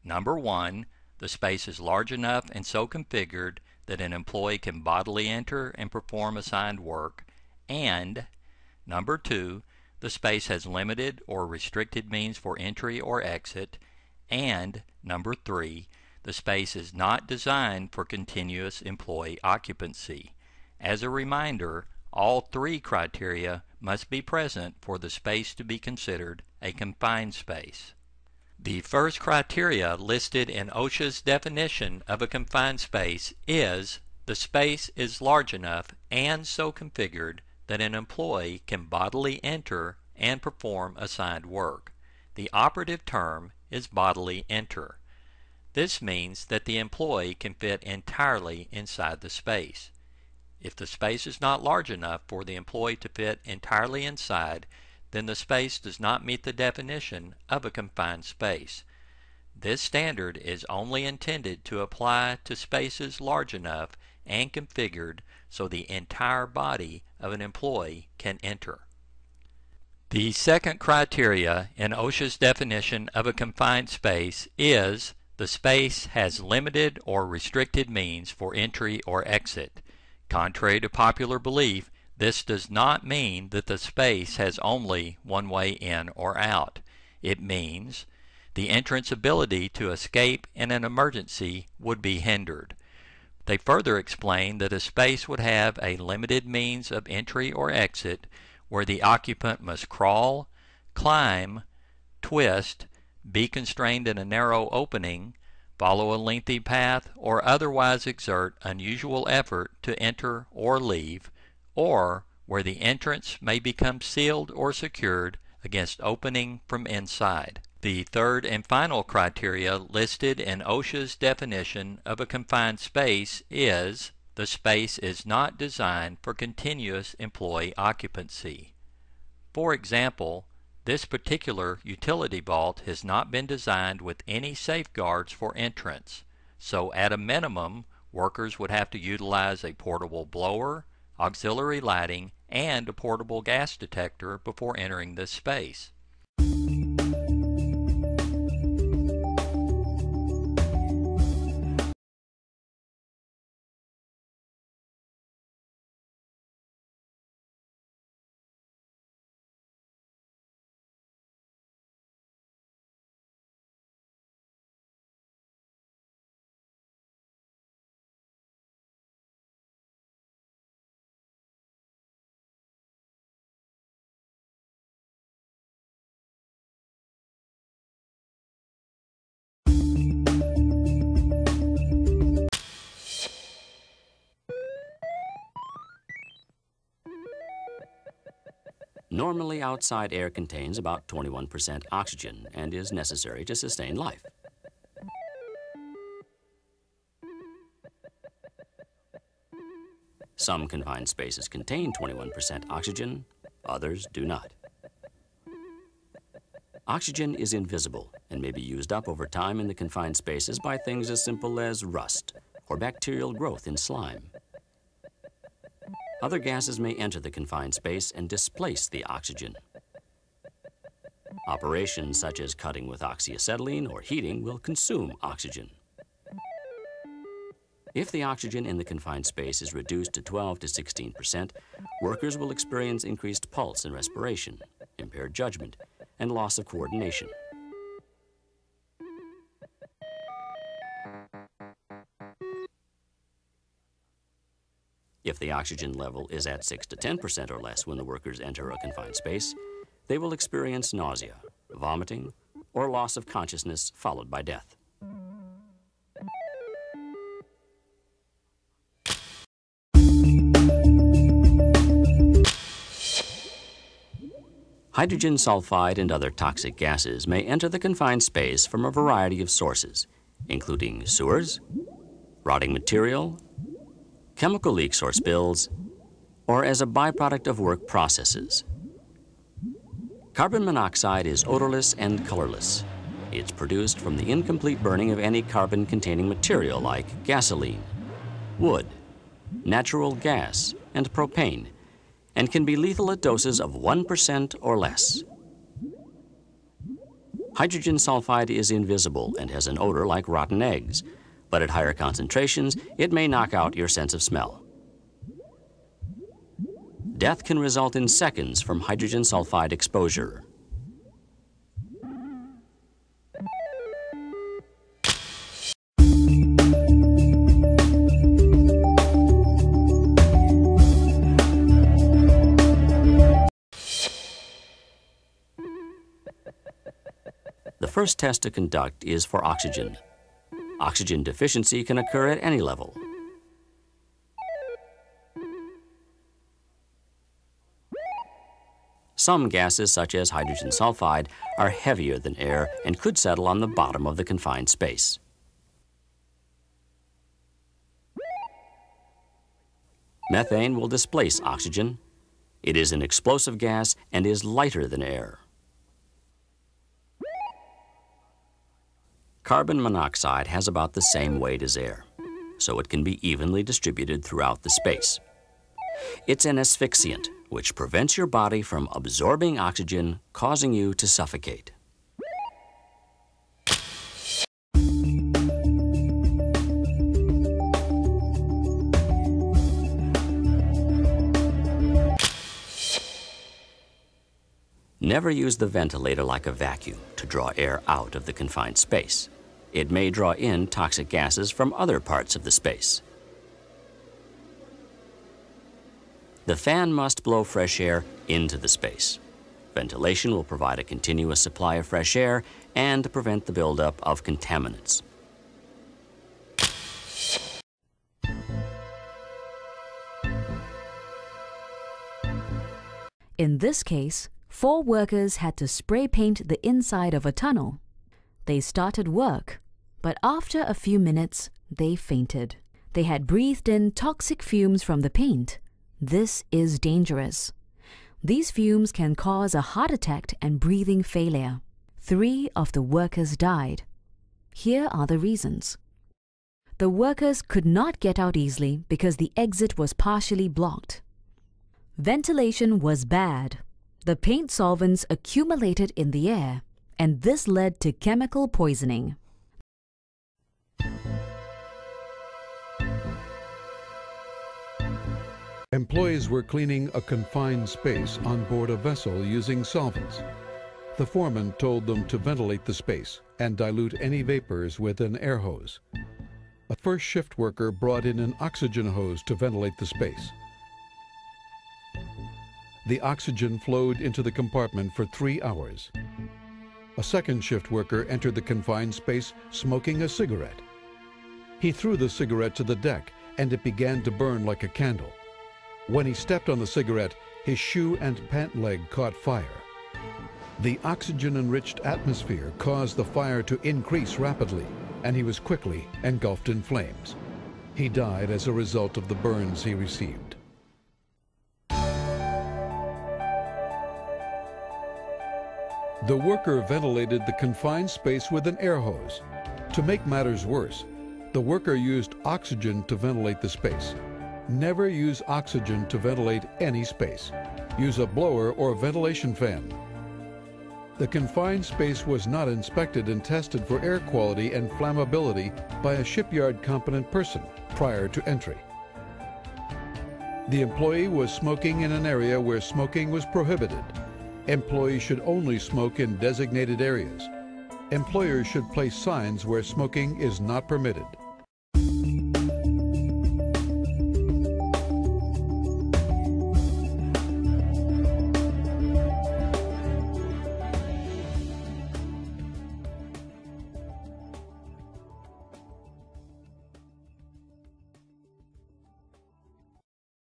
Number one, the space is large enough and so configured that an employee can bodily enter and perform assigned work, and number two, the space has limited or restricted means for entry or exit, and number three, the space is not designed for continuous employee occupancy. As a reminder, all three criteria must be present for the space to be considered a confined space. The first criteria listed in OSHA's definition of a confined space is the space is large enough and so configured that an employee can bodily enter and perform assigned work. The operative term is bodily enter. This means that the employee can fit entirely inside the space. If the space is not large enough for the employee to fit entirely inside, then the space does not meet the definition of a confined space. This standard is only intended to apply to spaces large enough and configured so the entire body of an employee can enter. The second criteria in OSHA's definition of a confined space is the space has limited or restricted means for entry or exit. Contrary to popular belief, this does not mean that the space has only one way in or out. It means the entrance ability to escape in an emergency would be hindered. They further explain that a space would have a limited means of entry or exit where the occupant must crawl, climb, twist, be constrained in a narrow opening, follow a lengthy path, or otherwise exert unusual effort to enter or leave, or where the entrance may become sealed or secured against opening from inside. The third and final criteria listed in OSHA's definition of a confined space is the space is not designed for continuous employee occupancy. For example, this particular utility vault has not been designed with any safeguards for entrance, so at a minimum, workers would have to utilize a portable blower, auxiliary lighting, and a portable gas detector before entering this space. Normally, outside air contains about 21% oxygen and is necessary to sustain life. Some confined spaces contain 21% oxygen, others do not. Oxygen is invisible and may be used up over time in the confined spaces by things as simple as rust or bacterial growth in slime. Other gases may enter the confined space and displace the oxygen. Operations such as cutting with oxyacetylene or heating will consume oxygen. If the oxygen in the confined space is reduced to 12 to 16%, workers will experience increased pulse and respiration, impaired judgment, and loss of coordination. If the oxygen level is at 6 to 10% or less when the workers enter a confined space, they will experience nausea, vomiting, or loss of consciousness followed by death. Hydrogen sulfide and other toxic gases may enter the confined space from a variety of sources, including sewers, rotting material, chemical leaks or spills, or as a byproduct of work processes. Carbon monoxide is odorless and colorless. It's produced from the incomplete burning of any carbon-containing material like gasoline, wood, natural gas, and propane, and can be lethal at doses of 1% or less. Hydrogen sulfide is invisible and has an odor like rotten eggs, but at higher concentrations, it may knock out your sense of smell. Death can result in seconds from hydrogen sulfide exposure. The first test to conduct is for oxygen. Oxygen deficiency can occur at any level. Some gases, such as hydrogen sulfide, are heavier than air and could settle on the bottom of the confined space. Methane will displace oxygen. It is an explosive gas and is lighter than air. Carbon monoxide has about the same weight as air, so it can be evenly distributed throughout the space. It's an asphyxiant, which prevents your body from absorbing oxygen, causing you to suffocate. Never use the ventilator like a vacuum to draw air out of the confined space. It may draw in toxic gases from other parts of the space. The fan must blow fresh air into the space. Ventilation will provide a continuous supply of fresh air and prevent the buildup of contaminants. In this case, 4 workers had to spray paint the inside of a tunnel. They started work, but after a few minutes, they fainted. They had breathed in toxic fumes from the paint. This is dangerous. These fumes can cause a heart attack and breathing failure. 3 of the workers died. Here are the reasons. The workers could not get out easily because the exit was partially blocked. Ventilation was bad. The paint solvents accumulated in the air, and this led to chemical poisoning. Employees were cleaning a confined space on board a vessel using solvents. The foreman told them to ventilate the space and dilute any vapors with an air hose. A first shift worker brought in an oxygen hose to ventilate the space. The oxygen flowed into the compartment for 3 hours. A second shift worker entered the confined space smoking a cigarette. He threw the cigarette to the deck and it began to burn like a candle. When he stepped on the cigarette, his shoe and pant leg caught fire. The oxygen-enriched atmosphere caused the fire to increase rapidly, and he was quickly engulfed in flames. He died as a result of the burns he received. The worker ventilated the confined space with an air hose. To make matters worse, the worker used oxygen to ventilate the space. Never use oxygen to ventilate any space. Use a blower or ventilation fan. The confined space was not inspected and tested for air quality and flammability by a shipyard competent person prior to entry. The employee was smoking in an area where smoking was prohibited. Employees should only smoke in designated areas. Employers should place signs where smoking is not permitted.